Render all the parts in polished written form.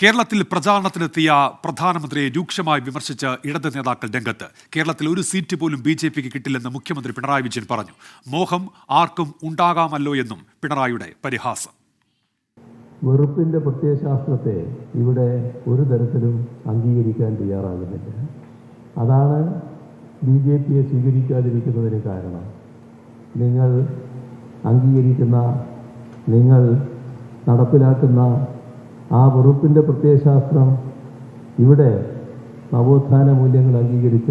കേരളത്തിൽ പ്രചാരണത്തിനെത്തിയ പ്രധാനമന്ത്രിയെ രൂക്ഷമായി വിമർശിച്ച് ഇടത് നേതാക്കൾ രംഗത്ത്. കേരളത്തിൽ ഒരു സീറ്റ് പോലും ബിജെപിക്ക് കിട്ടില്ലെന്ന് മുഖ്യമന്ത്രി പിണറായി വിജയൻ പറഞ്ഞു. മോഹം ആർക്കും ഉണ്ടാകാമല്ലോ എന്നും പിണറായിയുടെ പരിഹാസം. വെറുപ്പിന്റെ പ്രത്യയശാസ്ത്രത്തെ ഇവിടെ ഒരു തരത്തിലും അംഗീകരിക്കാൻ തയ്യാറാകുന്നില്ല. അതാണ് ബിജെപിയെ സ്വീകരിക്കാതിരിക്കുന്നതിന് കാരണം. നിങ്ങൾ അംഗീകരിക്കുന്ന, നിങ്ങൾ നടപ്പിലാക്കുന്ന ആ വെറുപ്പിൻ്റെ പ്രത്യയശാസ്ത്രം ഇവിടെ നവോത്ഥാന മൂല്യങ്ങൾ അംഗീകരിച്ച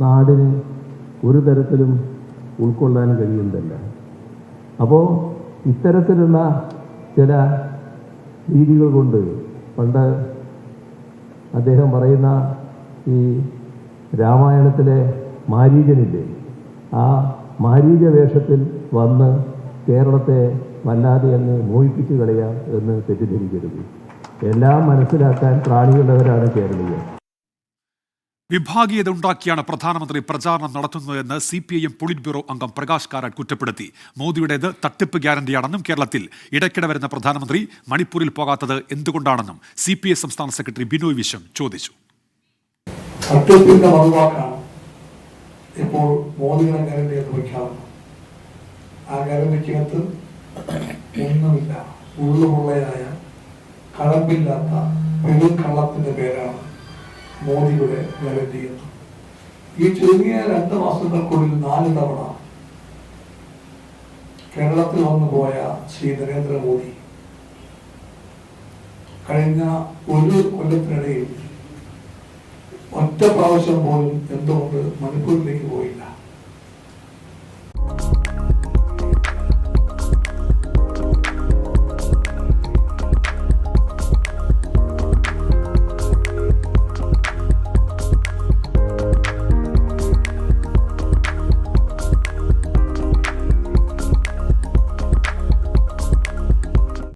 നാടിന് ഒരു തരത്തിലും ഉൾക്കൊള്ളാൻ കഴിയുന്നില്ല. അപ്പോൾ ഇത്തരത്തിലുള്ള ചില രീതികൾ കൊണ്ട് പണ്ട് അദ്ദേഹം പറയുന്ന ഈ രാമായണത്തിലെ മാരീചനില്ലേ, ആ മാരീച വേഷത്തിൽ വന്ന് കേരളത്തെ വല്ലാതെ അങ്ങ് മോഹിപ്പിച്ചു കളയാം എന്ന് തെറ്റിദ്ധരിക്കരുത്. എല്ലാം മനസ്സിലാക്കാൻ പ്രാണിയുള്ളവരാണ് കേരളീയർ. വിഭാഗീയത ഉണ്ടാക്കിയാണ് പ്രധാനമന്ത്രി പ്രചാരണം നടത്തുന്നതെന്ന് CPIM പൊളിറ്റ് ബ്യൂറോ അംഗം പ്രകാശ് കാരാട്ട് കുറ്റപ്പെടുത്തി. മോദിയുടേത് തട്ടിപ്പ് ഗ്യാരണ്ടിയാണെന്നും കേരളത്തിൽ ഇടയ്ക്കിടെ വരുന്ന പ്രധാനമന്ത്രി മണിപ്പൂരിൽ പോകാത്തത് എന്തുകൊണ്ടാണെന്നും CPI സംസ്ഥാന സെക്രട്ടറി ബിനോയ് വിശ്വം ചോദിച്ചു. തട്ടിപ്പിന്റെ മറുവാക്കാണ് ഇപ്പോൾ മോദിയുടെ ഗ്യാരണ്ടി എന്ന് പ്രഖ്യാപനം. ആ ഗ്യാരണ്ടിക്കകത്ത് ഒന്നുമില്ല. ഉള്ളുമുള്ളയായ കഴമ്പില്ലാത്ത പെരുങ്കള്ളത്തിന്റെ പേരാണ് മോദിയുടെ ഗ്യാരണ്ടി എന്ന്. ഈ ചുരുങ്ങിയ 2 മാസങ്ങൾക്കുള്ളിൽ 4 തവണ കേരളത്തിൽ വന്നുപോയ ശ്രീ നരേന്ദ്രമോദി കഴിഞ്ഞ ഒരു കൊല്ലത്തിനിടയിൽ ഒറ്റ പ്രാവശ്യം പോലും എന്തുകൊണ്ട് മണിപ്പൂരിലേക്ക് പോയില്ല?